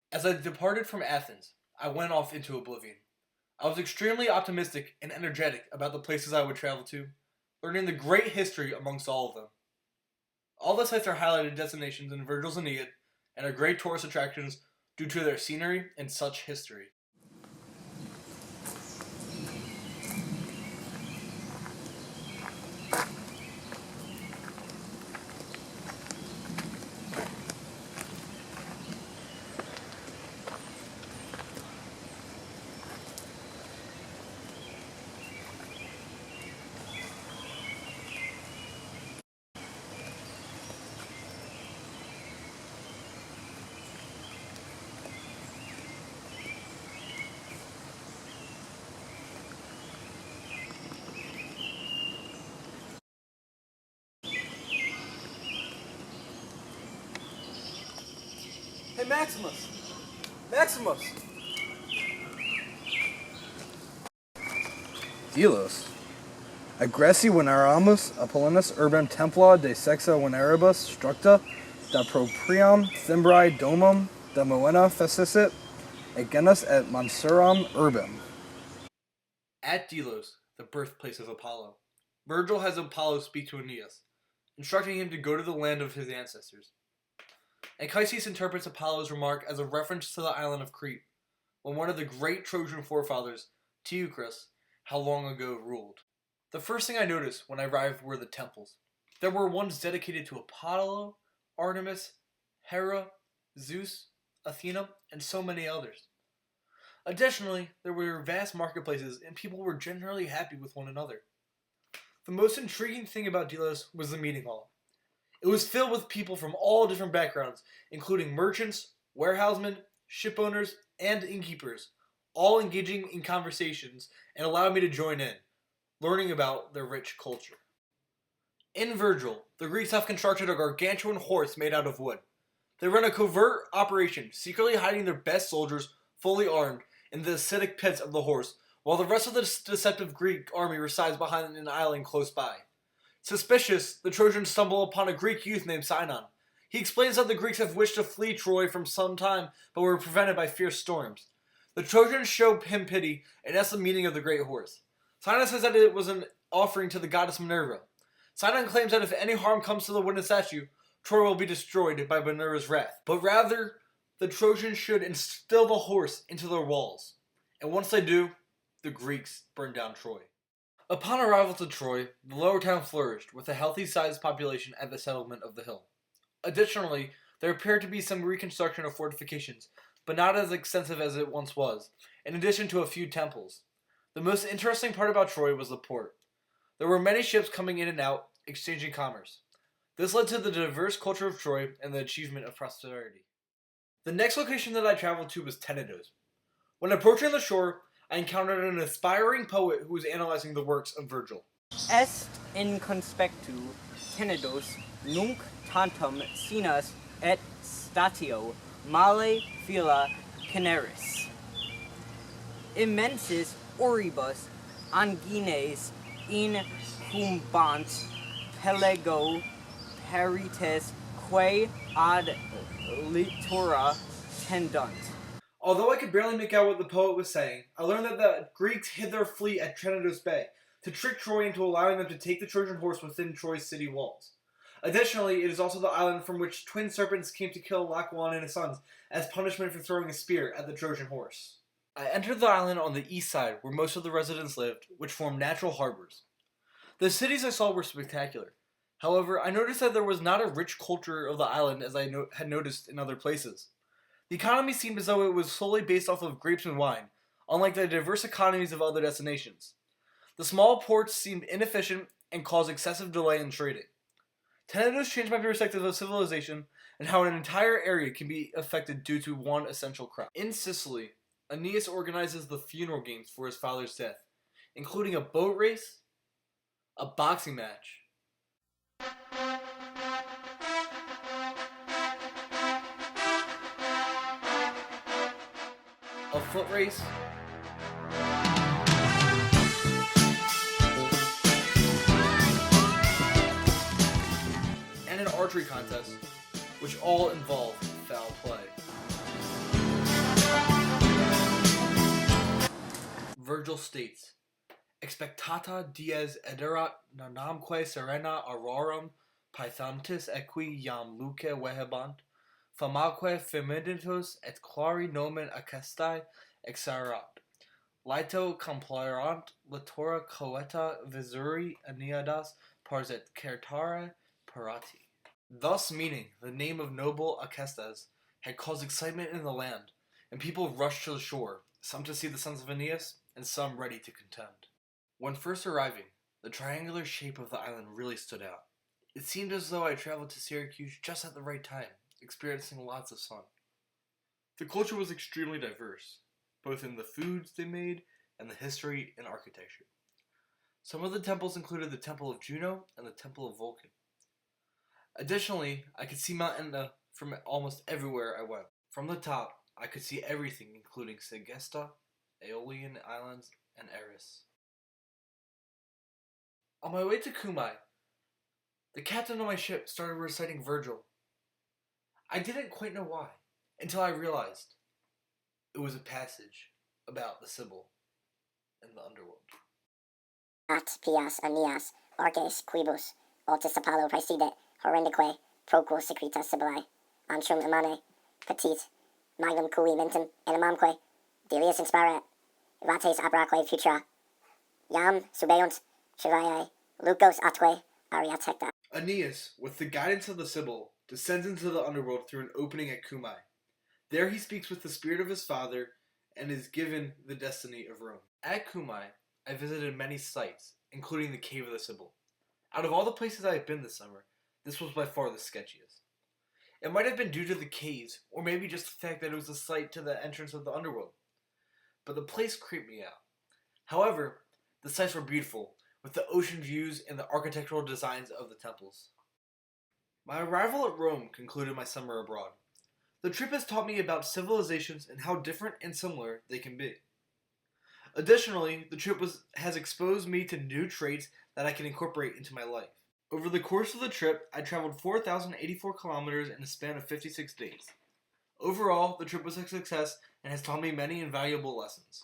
As I departed from Athens, I went off into oblivion. I was extremely optimistic and energetic about the places I would travel to, learning the great history amongst all of them. All the sites are highlighted destinations in Virgil's Aeneid and are great tourist attractions due to their scenery and such history. Hey, Maximus! Maximus! Delos. Aggressi veneramus Apollinus urbem templa de sexa veneribus structa da propriam Thimbrae domum da Moena fecissit et genus et mansuram urbem. At Delos, the birthplace of Apollo, Virgil has Apollo speak to Aeneas, instructing him to go to the land of his ancestors. Anchises interprets Apollo's remark as a reference to the island of Crete, when one of the great Trojan forefathers, Teucrus, how long ago ruled. The first thing I noticed when I arrived were the temples. There were ones dedicated to Apollo, Artemis, Hera, Zeus, Athena, and so many others. Additionally, there were vast marketplaces and people were generally happy with one another. The most intriguing thing about Delos was the meeting hall. It was filled with people from all different backgrounds, including merchants, warehousemen, shipowners, and innkeepers, all engaging in conversations and allowed me to join in, learning about their rich culture. In Virgil, the Greeks have constructed a gargantuan horse made out of wood. They run a covert operation, secretly hiding their best soldiers, fully armed, in the acidic pits of the horse, while the rest of the deceptive Greek army resides behind an island close by. Suspicious, the Trojans stumble upon a Greek youth named Sinon. He explains that the Greeks have wished to flee Troy for some time, but were prevented by fierce storms. The Trojans show him pity and ask the meaning of the great horse. Sinon says that it was an offering to the goddess Minerva. Sinon claims that if any harm comes to the wooden statue, Troy will be destroyed by Minerva's wrath. But rather, the Trojans should instill the horse into their walls. And once they do, the Greeks burn down Troy. Upon arrival to Troy, the lower town flourished, with a healthy-sized population at the settlement of the hill. Additionally, there appeared to be some reconstruction of fortifications, but not as extensive as it once was, in addition to a few temples. The most interesting part about Troy was the port. There were many ships coming in and out, exchanging commerce. This led to the diverse culture of Troy and the achievement of prosperity. The next location that I traveled to was Tenedos. When approaching the shore, I encountered an aspiring poet who was analyzing the works of Virgil. Est in conspectu Tenedos nunc tantum sinas et statio male fila Caneris. Immensis oribus angines incumbant pelego perites quae ad litora tendunt. Although I could barely make out what the poet was saying, I learned that the Greeks hid their fleet at Tenedos Bay to trick Troy into allowing them to take the Trojan horse within Troy's city walls. Additionally, it is also the island from which twin serpents came to kill Laocoon and his sons as punishment for throwing a spear at the Trojan horse. I entered the island on the east side where most of the residents lived, which formed natural harbors. The cities I saw were spectacular. However, I noticed that there was not a rich culture of the island as I had noticed in other places. The economy seemed as though it was solely based off of grapes and wine, unlike the diverse economies of other destinations. The small ports seemed inefficient and caused excessive delay in trading. Tenedos changed my perspective of civilization and how an entire area can be affected due to one essential crop. In Sicily, Aeneas organizes the funeral games for his father's death, including a boat race, a boxing match, a foot race, and an archery contest, which all involve foul play. Virgil states, Expectata dies ederat nonamque serena aurorum Pythontis equi iam luce vehebant, famaque femiditus et clari nomen acestae exaerat. Lito complerant litora coeta visuri aniadas pars et certare parati. Thus meaning, the name of noble Acestes had caused excitement in the land, and people rushed to the shore, some to see the sons of Aeneas, and some ready to contend. When first arriving, the triangular shape of the island really stood out. It seemed as though I traveled to Syracuse just at the right time, experiencing lots of sun. The culture was extremely diverse, both in the foods they made and the history and architecture. Some of the temples included the Temple of Juno and the Temple of Vulcan. Additionally, I could see Mount Etna from almost everywhere I went. From the top, I could see everything including Segesta, Aeolian Islands, and Eris. On my way to Cumae, the captain of my ship started reciting Virgil. I didn't quite know why, until I realized it was a passage about the Sibyl and the underworld. At pias Aeneas, orges quibus, altis Apollo praesidet, horrendique, proquo secreta Sibyllae, antrum imane, petit, magnum cui mentem, animamque, delius inspirat, vates operaque futura, iam subeunt, triviae, lucos atque, ariatecta. Aeneas, with the guidance of the Sibyl, descends into the underworld through an opening at Cumae. There he speaks with the spirit of his father and is given the destiny of Rome. At Cumae, I visited many sites, including the Cave of the Sibyl. Out of all the places I have been this summer, this was by far the sketchiest. It might have been due to the caves, or maybe just the fact that it was a site to the entrance of the underworld. But the place creeped me out. However, the sites were beautiful, with the ocean views and the architectural designs of the temples. My arrival at Rome concluded my summer abroad. The trip has taught me about civilizations and how different and similar they can be. Additionally, the trip has exposed me to new traits that I can incorporate into my life. Over the course of the trip, I traveled 4,084 kilometers in a span of 56 days. Overall, the trip was a success and has taught me many invaluable lessons.